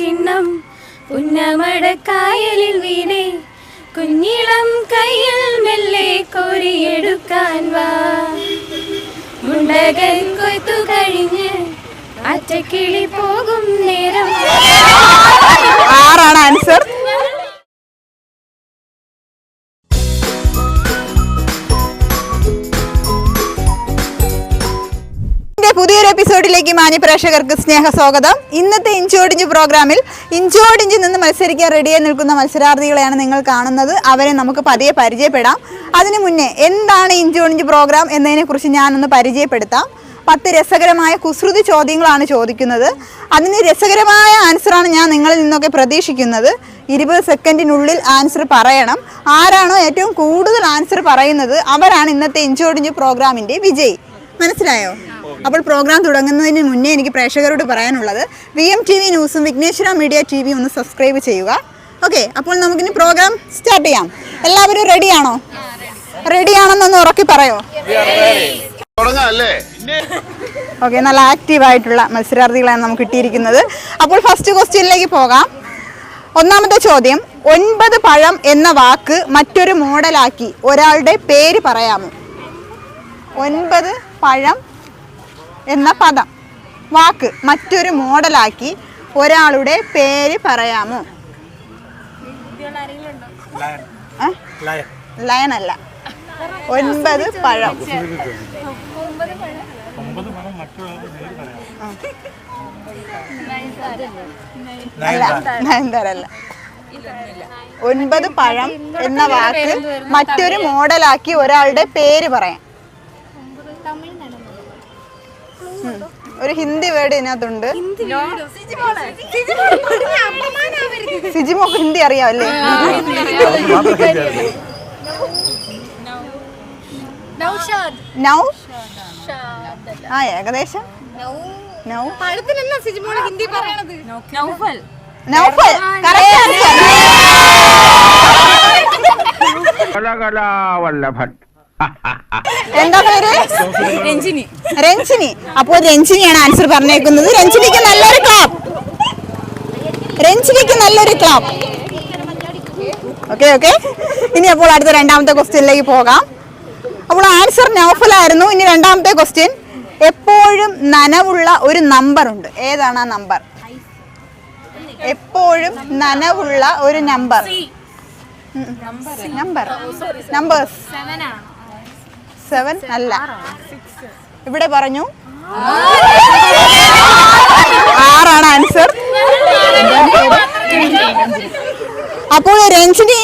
കിണ്ണം പുന്നമടക്കായലിൽ വീണേ കുഞ്ഞിളം കയ്യിൽ മെല്ലെ കോരിയെടുക്കാൻ വാ മുണ്ടകൻ കൊയ്ത്തു കഴിഞ്ഞ് അറ്റക്കിളി പോകും നേരം. ആറാണ് ആൻസർ. പുതിയൊരു എപ്പിസോഡിലേക്ക് മാന്യ പ്രേക്ഷകർക്ക് സ്നേഹ സ്വാഗതം. ഇന്നത്തെ ഇഞ്ചോടിഞ്ച് പ്രോഗ്രാമിൽ ഇഞ്ചോടിഞ്ച് നിന്ന് മത്സരിക്കാൻ റെഡിയായി നിൽക്കുന്ന മത്സരാർത്ഥികളെയാണ് നിങ്ങൾ കാണുന്നത്. അവരെ നമുക്ക് പതിയെ പരിചയപ്പെടാം. അതിനു മുന്നേ എന്താണ് ഇഞ്ചോടിഞ്ച് പ്രോഗ്രാം എന്നതിനെക്കുറിച്ച് ഞാനൊന്ന് പരിചയപ്പെടുത്താം. 10 രസകരമായ കുസൃതി ചോദ്യങ്ങളാണ് ചോദിക്കുന്നത്. അതിന് രസകരമായ ആൻസറാണ് ഞാൻ നിങ്ങളിൽ നിന്നൊക്കെ പ്രതീക്ഷിക്കുന്നത്. 20 സെക്കൻഡിനുള്ളിൽ ആൻസർ പറയണം. ആരാണോ ഏറ്റവും കൂടുതൽ ആൻസർ പറയുന്നത് അവരാണ് ഇന്നത്തെ ഇഞ്ചോടിഞ്ച് പ്രോഗ്രാമിൻ്റെ വിജയി. മനസ്സിലായോ? അപ്പോൾ പ്രോഗ്രാം തുടങ്ങുന്നതിന് മുന്നേ എനിക്ക് പ്രേക്ഷകരോട് പറയാനുള്ളത് VMTV ന്യൂസും വിഘ്നേശ്വര മീഡിയ TV ഒന്ന് സബ്സ്ക്രൈബ് ചെയ്യുക. ഓക്കെ, അപ്പോൾ നമുക്കിനി പ്രോഗ്രാം സ്റ്റാർട്ട് ചെയ്യാം. എല്ലാവരും റെഡിയാണോ? റെഡിയാണെന്നൊന്ന് ഉറക്കി പറയോ? ഓക്കെ, നല്ല ആക്റ്റീവായിട്ടുള്ള മത്സരാർത്ഥികളാണ് നമുക്ക് കിട്ടിയിരിക്കുന്നത്. അപ്പോൾ ഫസ്റ്റ് ക്വസ്റ്റ്യനിലേക്ക് പോകാം. ഒന്നാമത്തെ ചോദ്യം, 9 പഴം എന്ന വാക്ക് മറ്റൊരു മോഡലാക്കി ഒരാളുടെ പേര് പറയാമോ? 9 പഴം എന്ന പദം വാക്ക് മറ്റൊരു മോഡലാക്കി ഒരാളുടെ പേര് പറയാമോ? ലയൺ അല്ല, 9 പഴം. നയൻതാരല്ല. 9 പഴം എന്ന വാക്ക് മറ്റൊരു മോഡലാക്കി ഒരാളുടെ പേര് പറയാം. ഒരു ഹിന്ദി വേർഡ് ഇതിനകത്തുണ്ട്. സിജിമോക്ക് ഹിന്ദി അറിയാമല്ലേ? നൗ ആ ഏകദേശം എന്താ പേര്? രഞ്ജിനി. അപ്പോൾ രഞ്ജിനിയാണ് ആൻസർ പറഞ്ഞേക്കുന്നത്. രഞ്ജിനിക്ക് നല്ലൊരു ക്ലാപ്പ്. Okay okay. ഇനി അപ്പോൾ അടുത്ത രണ്ടാമത്തെ ക്വസ്റ്റ്യനിലേക്ക് പോകാം. അപ്പോൾ ആൻസർ നൗഫലായിരുന്നു. ഇനി രണ്ടാമത്തെ ക്വസ്റ്റ്യൻ, എപ്പോഴും നനവുള്ള ഒരു നമ്പർ ഉണ്ട്. ഏതാണ് ആ നമ്പർ? എപ്പോഴും നനവുള്ള ഒരു നമ്പർ. നമ്പേഴ്സ് 7 അല്ല. ഇവിടെ പറഞ്ഞു 6 ആൻസർ. അപ്പോൾ രഞ്ജിനി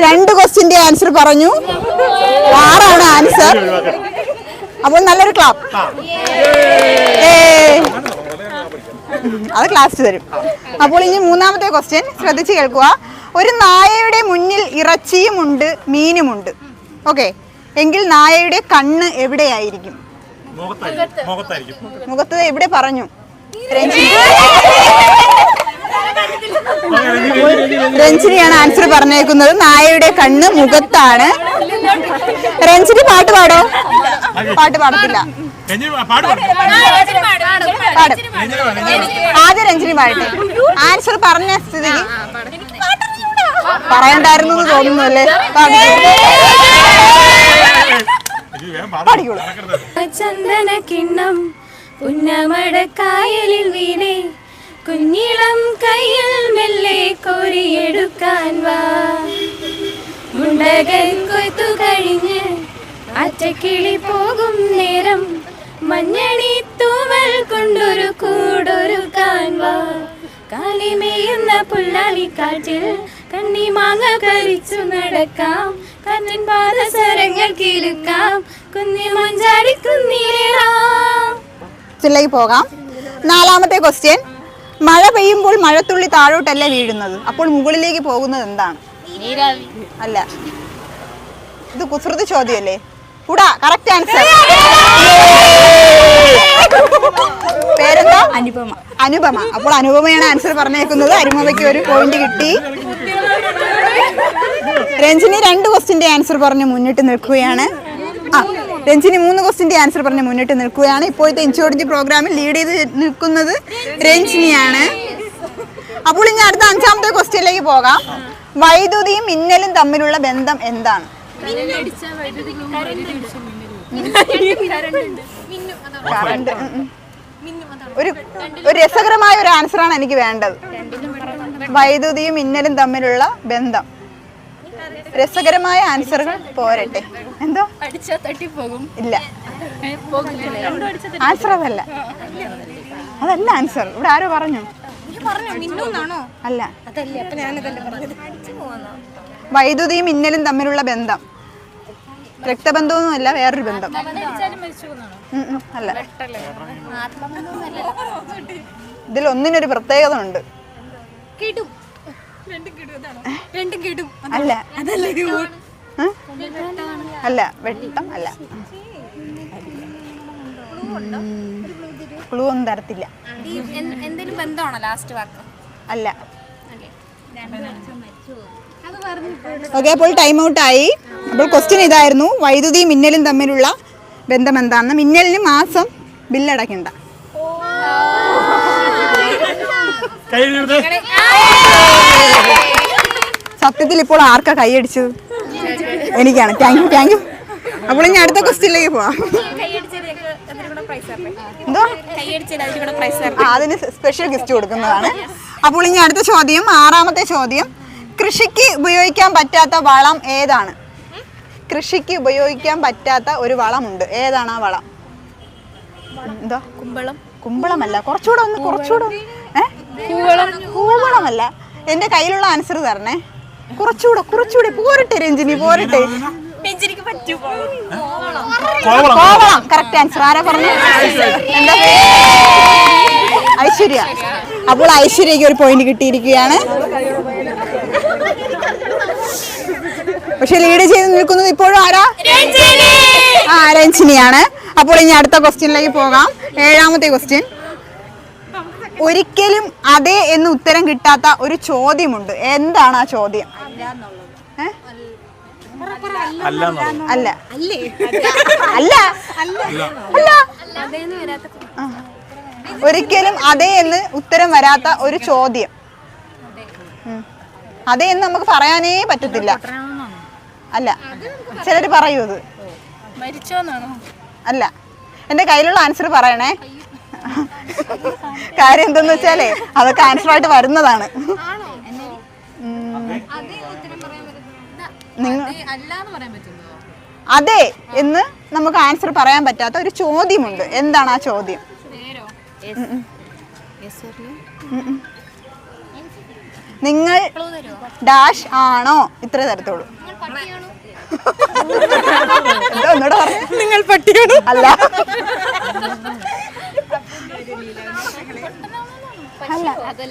2 ക്വസ്റ്റ്യന്റെ ആൻസർ പറഞ്ഞു. 6 ആൻസർ. അപ്പോൾ നല്ലൊരു ക്ലാപ്പ്. അത് ക്ലാസ് തരും. അപ്പോൾ ഇനി മൂന്നാമത്തെ ക്വസ്റ്റ്യൻ ശ്രദ്ധിച്ച് കേൾക്കുക. ഒരു നായയുടെ മുന്നിൽ ഇറച്ചിയുമുണ്ട് മീനുമുണ്ട്. ഓക്കെ, എങ്കിൽ നായയുടെ കണ്ണ് എവിടെയായിരിക്കും? മുഖത്ത്. എവിടെ പറഞ്ഞു? രഞ്ജിനിയാണ് ആൻസർ പറഞ്ഞേക്കുന്നത്. നായയുടെ കണ്ണ് മുഖത്താണ്. രഞ്ജിനി പാട്ട് പാടോ? പാട്ട് പാടത്തില്ല. ആദ്യം രഞ്ജിനി പാടട്ടെ. ആൻസർ പറഞ്ഞ സ്ഥിതിക്ക് പറയണ്ടായിരുന്നു എന്ന് തോന്നുന്നു അല്ലേ? ചന്ദന കിണ്ണം പുന്നമടക്കായലിൽ വീണേ കുഞ്ഞിളം കയ്യിൽ മെല്ലെ കോരിയെടുക്കാൻ വാ മുണ്ടകൻ കൊയ്ത്തു കഴിഞ്ഞ് അറ്റക്കിളി പോകും നേരം മഞ്ഞണി തൂവൽ കൊണ്ടൊരു കൂടൊരുക്കാൻ വാ കാലിമേയുന്ന പുല്ലാലിക്കാറ്റിൽ കണ്ണി മാങ്ങ കരിച്ചു നടക്കാം കണ്ണൻ പാദസരങ്ങൾ കീഴുക്കാം കുഞ്ഞി മഞ്ചാടി കുന്നിലേറാം. പോകാം. നാലാമത്തെ ക്വസ്റ്റ്യൻ, മഴ പെയ്യുമ്പോൾ മഴത്തുള്ളി താഴോട്ടല്ല വീഴുന്നത്, അപ്പോൾ മുകളിലേക്ക് പോകുന്നത് എന്താണ്? അല്ല, ഇത് കുസൃതി ചോദ്യമല്ലേ? കൂടാ, കറക്റ്റ് ആൻസർ. പേരെന്താ? അനുപമ. അനുപമ. അപ്പോൾ അനുപമയാണ് ആൻസർ പറഞ്ഞേക്കുന്നത്. അനുപമയ്ക്ക് ഒരു പോയിന്റ് കിട്ടി. രഞ്ജിനി 2 ക്വസ്റ്റ്യന്റെ ആൻസർ പറഞ്ഞ് മുന്നിട്ട് നിൽക്കുകയാണ്. രഞ്ജിനി 3 ക്വസ്റ്റ്യന്റെ ആൻസർ പറഞ്ഞ് മുന്നിട്ട് നിൽക്കുകയാണ്. ഇപ്പോഴത്തെ ഇഞ്ചോടിഞ്ച് പ്രോഗ്രാമിൽ ലീഡ് ചെയ്ത് നിൽക്കുന്നത് രഞ്ജിനിയാണ്. അപ്പോൾ ഇനി അടുത്ത 5ാമത്തെ ക്വസ്റ്റ്യനിലേക്ക് പോകാം. വൈദ്യുതിയും മിന്നലും തമ്മിലുള്ള ബന്ധം എന്താണ്? കറണ്ട്. ഒരു രസകരമായ ഒരു ആൻസറാണ് എനിക്ക് വേണ്ടത്. വൈദ്യുതിയും മിന്നലും തമ്മിലുള്ള ബന്ധം. രസകരമായ ആൻസറുകൾ പോരട്ടെ. എന്തോ ഇല്ല, ആൻസർ അതല്ല. അതല്ല ആൻസർ. ഇവിടെ ആരോ പറഞ്ഞു അല്ല. വൈദ്യുതിയും മിന്നലും തമ്മിലുള്ള ബന്ധം രക്തബന്ധമൊന്നുമല്ല, വേറൊരു ബന്ധം അല്ല. ഇതിൽ ഒന്നിനൊരു പ്രത്യേകത ഉണ്ട്. അല്ല അല്ല, വെട്ടം അല്ല. ക്ലൂ ഒന്നും തരത്തില്ല. അല്ല. ഓക്കെ, അപ്പോൾ ടൈം ഔട്ട് ആയി. അപ്പോൾ ക്വസ്റ്റ്യൻ ഇതായിരുന്നു, വൈദ്യുതിയും മിന്നലും തമ്മിലുള്ള ബന്ധം എന്താണെന്ന്. മിന്നലിന് മാസം ബില്ലടയ്ക്കണ്ട. സത്യത്തിൽ ഇപ്പോൾ ആർക്കാ കൈയടിച്ചത്? എനിക്കാണ്. Thank you. അപ്പോൾ ഇനി അടുത്ത ക്വസ്റ്റ്യനിലേക്ക് പോവാം. എന്തോ അതിന് സ്പെഷ്യൽ ഗിഫ്റ്റ് കൊടുക്കുന്നതാണ്. അപ്പോൾ ഇനി അടുത്ത ചോദ്യം, 6ാമത്തെ ചോദ്യം. കൃഷിക്ക് ഉപയോഗിക്കാൻ പറ്റാത്ത വളം ഏതാണ്? കൃഷിക്ക് ഉപയോഗിക്കാൻ പറ്റാത്ത ഒരു വളമുണ്ട്. ഏതാണ് ആ വളം? എന്തോ? കുമ്പളമല്ല. കുറച്ചുകൂടെ കൂവളമല്ല. എന്റെ കയ്യിലുള്ള ആൻസർ തരണേ. കുറച്ചുകൂടെ പോരട്ടെ രഞ്ജിനി, പോരട്ടെ. Kovalam correct answer. ആരാ പറഞ്ഞു? എന്താ? ഐശ്വര്യ. അപ്പോൾ ഐശ്വര്യക്ക് ഒരു പോയിന്റ് കിട്ടിയിരിക്കുകയാണ്. പക്ഷെ ലീഡ് ചെയ്ത് നിൽക്കുന്നത് ഇപ്പോഴും ആരാ? രഞ്ജിനിയാണ്. അപ്പോൾ ഇനി അടുത്ത ക്വസ്റ്റ്യനിലേക്ക് പോകാം. 7ാമത്തെ ക്വസ്റ്റ്യൻ. ഒരിക്കലും അതെ എന്ന് ഉത്തരം കിട്ടാത്ത ഒരു ചോദ്യമുണ്ട്. എന്താണ് ആ ചോദ്യം? അല്ല. ഒരിക്കലും അതെ എന്ന് ഉത്തരം വരാത്ത ഒരു ചോദ്യം. അതെ എന്ന് നമുക്ക് പറയാനേ പറ്റത്തില്ല. അല്ല, ചിലര് പറയൂ അത്. അല്ല, എന്റെ കയ്യിലുള്ള ആൻസർ പറയണേ. കാര്യം എന്തെന്ന് വെച്ചാലേ അതൊക്കെ ആൻസറായിട്ട് വരുന്നതാണ്. അതെ എന്ന് നമുക്ക് ആൻസർ പറയാൻ പറ്റാത്ത ഒരു ചോദ്യമുണ്ട്. എന്താണ് ആ ചോദ്യം? നിങ്ങൾ ഡാഷ് ആണോ? ഇത്ര തരത്തുള്ളൂ. നിങ്ങൾ പട്ടിയാണോ? അല്ല.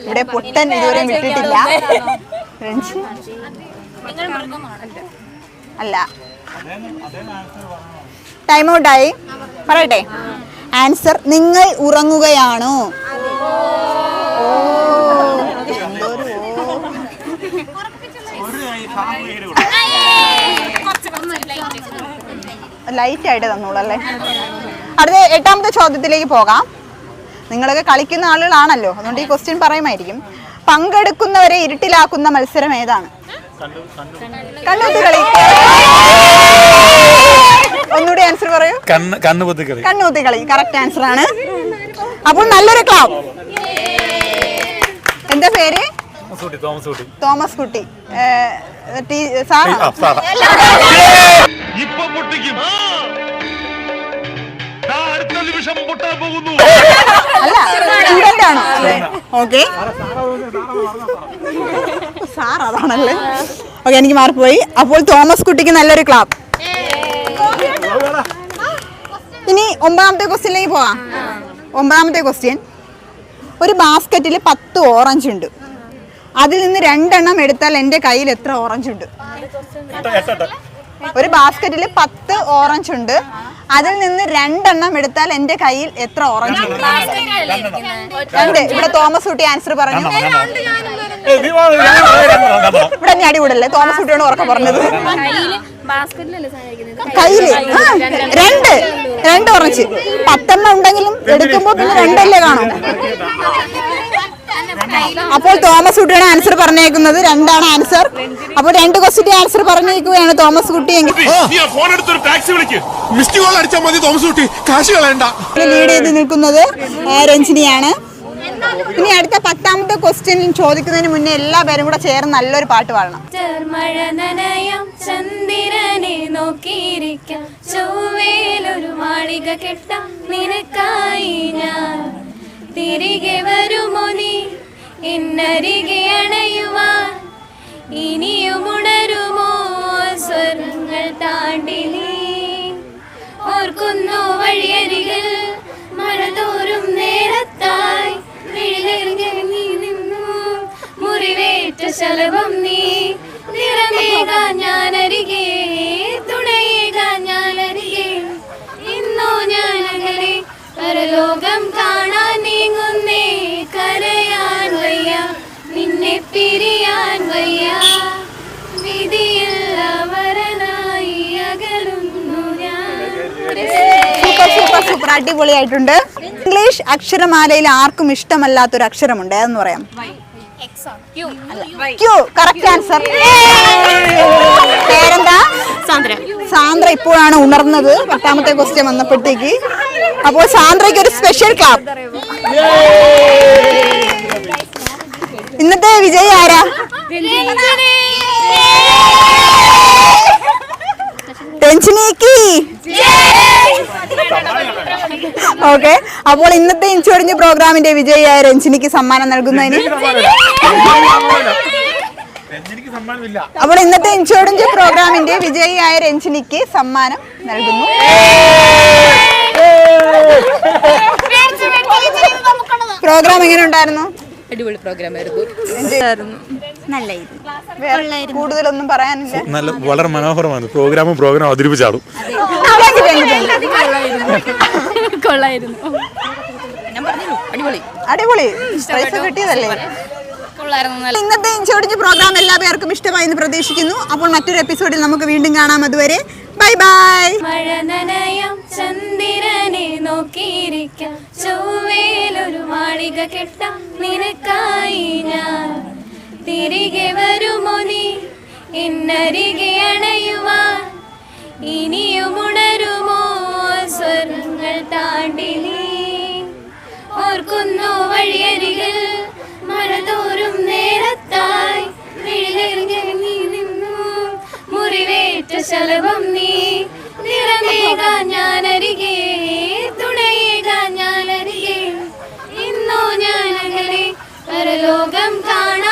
ഇവിടെ പൊട്ടൻ ഇതുവരെ വിട്ടിട്ടില്ല. അല്ല. ടൈം ഔട്ട് ആയി. പറയട്ടെ ആൻസർ. നിങ്ങൾ ഉറങ്ങുകയാണോ? ലൈറ്റ് ആയിട്ട് തന്നോളൂ അല്ലേ. അടുത്ത 8ാമത്തെ ചോദ്യത്തിലേക്ക് പോകാം. നിങ്ങളൊക്കെ കളിക്കുന്ന ആളുകളാണല്ലോ, അതുകൊണ്ട് ഈ ക്വസ്റ്റ്യൻ പറയുമായിരിക്കും. പങ്കെടുക്കുന്നവരെ ഇരുട്ടിലാക്കുന്ന മത്സരം ഏതാണ്? കണ്ണൂത്തി കളി. ഒന്നുകൂടി ആൻസർ പറയൂ. കണ്ണൂത്തി കളി കറക്റ്റ് ആൻസർ ആണ്. അപ്പോൾ നല്ലൊരു ക്ലാപ്പ്. എന്താ പേര്? തോമസ് കുട്ടി. അല്ല, സ്റ്റുഡന്റ് ആണോ? ഓക്കെ, സാർ അതാണല്ലേ. ഓക്കെ, എനിക്ക് മാറിപ്പോയി. അപ്പോൾ തോമസ് കുട്ടിക്ക് നല്ലൊരു ക്ലാപ്പ്. ഇനി 9ാമത്തെ ക്വസ്റ്റ്യനിലേക്ക് പോവാം. 9ാമത്തെ ക്വസ്റ്റ്യൻ. ഒരു ബാസ്ക്കറ്റിൽ 10 ഓറഞ്ച് ഉണ്ട്. അതിൽ നിന്ന് 2 എണ്ണം എടുത്താൽ എൻ്റെ കയ്യിൽ എത്ര ഓറഞ്ച് ഉണ്ട്? ഒരു ബാസ്ക്കറ്റിൽ 10 ഓറഞ്ച് ഉണ്ട്. അതിൽ നിന്ന് 2 എണ്ണം എടുത്താൽ എൻ്റെ കയ്യിൽ എത്ര ഓറഞ്ച് ഉണ്ട്? 2. ഇവിടെ തോമസ് കുട്ടി ആൻസർ പറഞ്ഞു. ഇവിടെ ഞാൻ അടികൂടല്ലേ, തോമസ് കുട്ടിയോട് ഉറക്കം പറഞ്ഞത്. കയ്യില് 2 ഓറഞ്ച്. 10 എണ്ണം ഉണ്ടെങ്കിലും എടുക്കുമ്പോ പിന്നെ 2 അല്ലേ കാണും. അപ്പോൾ തോമസ് കുട്ടിയാണ് ആൻസർ പറഞ്ഞേക്കുന്നത്. 2 ആണ് ആൻസർ. അപ്പോൾ 2 ക്വസ്റ്റിന്റെ ആൻസർ പറഞ്ഞേക്കുകയാണ് തോമസ് കുട്ടി. ലീഡ് ചെയ്ത് നിൽക്കുന്നത് രഞ്ജിനിയാണ്. ഇനി അടുത്ത 10ാമത്തെ ക്വസ്റ്റ്യൻ ചോദിക്കുന്നതിന് മുന്നേ എല്ലാ പേരും കൂടെ ചേർന്ന് നല്ലൊരു പാട്ട് പാടണം. മഴ നനയാം ചന്ദ്രനെ നോക്കിയിരിക്കാം ചൊവ്വേലൊരു മാളിക കെട്ടാം നിനക്കായി ഞാൻ തിരികെ വരുമോ നീ എന്നരികെ അണയുവാൻ ഇനിയും ഉണരുമോ സ്വരങ്ങൾ താണ്ടി നീ ഓർക്കുന്നു വഴിയരികിൽ മഴ തോറും നേരത്തായി നീ നിന്നു മുറിവേറ്റ ശലഭം നീ നിറമേകാൻ ഞാനരികെ തുണയേകാൻ ഞാനരികെ ഇന്നോ ഞാനകലെ പരലോകം കാണാൻ നീങ്ങുന്നേ കരയാൻ വയ്യ നിന്നെ പിരിയാൻ വയ്യ വിധിയിൽ അവരനായി അകലുന്നു ഞാൻ. സൂപ്പർ അടിപൊളിയായിട്ടുണ്ട്. ഇംഗ്ലീഷ് അക്ഷരമാലയിൽ ആർക്കും ഇഷ്ടമല്ലാത്തൊരു അക്ഷരമുണ്ട്, അതെന്ന് പറയാം. ക്യൂ. Correct answer. പേരെന്താ? സാന്ദ്ര ഇപ്പോഴാണ് ഉണർന്നത് 10ാമത്തെ ക്വസ്റ്റ്യൻ വന്നപ്പോഴത്തേക്ക്. അപ്പോൾ സാന്ദ്രയ്ക്ക് ഒരു സ്പെഷ്യൽ ക്ലാപ്പ്. ഇന്നത്തെ വിജയി ആരാ? രഞ്ജിനിക്ക്. ഓക്കെ, അപ്പോൾ ഇന്നത്തെ ഇൻചോടിഞ്ച് പ്രോഗ്രാമിന്റെ വിജയിയായ രഞ്ജിനിക്ക് സമ്മാനം നൽകുന്നതിന് അപ്പോൾ ഇന്നത്തെ ഇൻചോടിഞ്ച് പ്രോഗ്രാമിന്റെ വിജയിയായ രഞ്ജിനിക്ക് സമ്മാനം നൽകുന്നു. പ്രോഗ്രാം എങ്ങനെ ഉണ്ടായിരുന്നു? അടിപൊളി പ്രോഗ്രാം ആയിരുന്നു. കൂടുതലൊന്നും പറയാനില്ല. നല്ല വളരെ മനോഹരമാണ് പ്രോഗ്രാം അവതരിപ്പിച്ചാടും. അടിപൊളി പ്രൈസ് കിട്ടിയതല്ലേ? ഇന്നത്തെ ഇൻചോടിഞ്ച് പ്രോഗ്രാം എല്ലാ പേർക്കും ഇഷ്ടമായി എന്ന് പ്രതീക്ഷിക്കുന്നു. അപ്പോൾ മറ്റൊരു എപ്പിസോഡിൽ നമുക്ക് വീണ്ടും കാണാം. അതുവരെ ബൈ ബൈ. മഴ നനയാം ചന്ദ്രനെ നോക്കിയിരിക്കാം ചൊവ്വേലൊരു മാളിക കെട്ടാം നിനക്കായി ഞാൻ തിരികെ വരുമോ നീ എന്നരികെ അണയുവാൻ ഇനിയും ഉണരുമോ സ്വരങ്ങൾ താണ്ടി നീ ഓർക്കുന്നു വഴിയരികിൽ മഴ തോറും നേരത്തായി നീ നിന്നു മുറിവേറ്റ ശലഭം നീ നിറമേകാൻ ഞാനരികെ തുണയേകാൻ ഞാനരികെ ഇന്നോ ഞാനകലെ പരലോകം കാണാൻ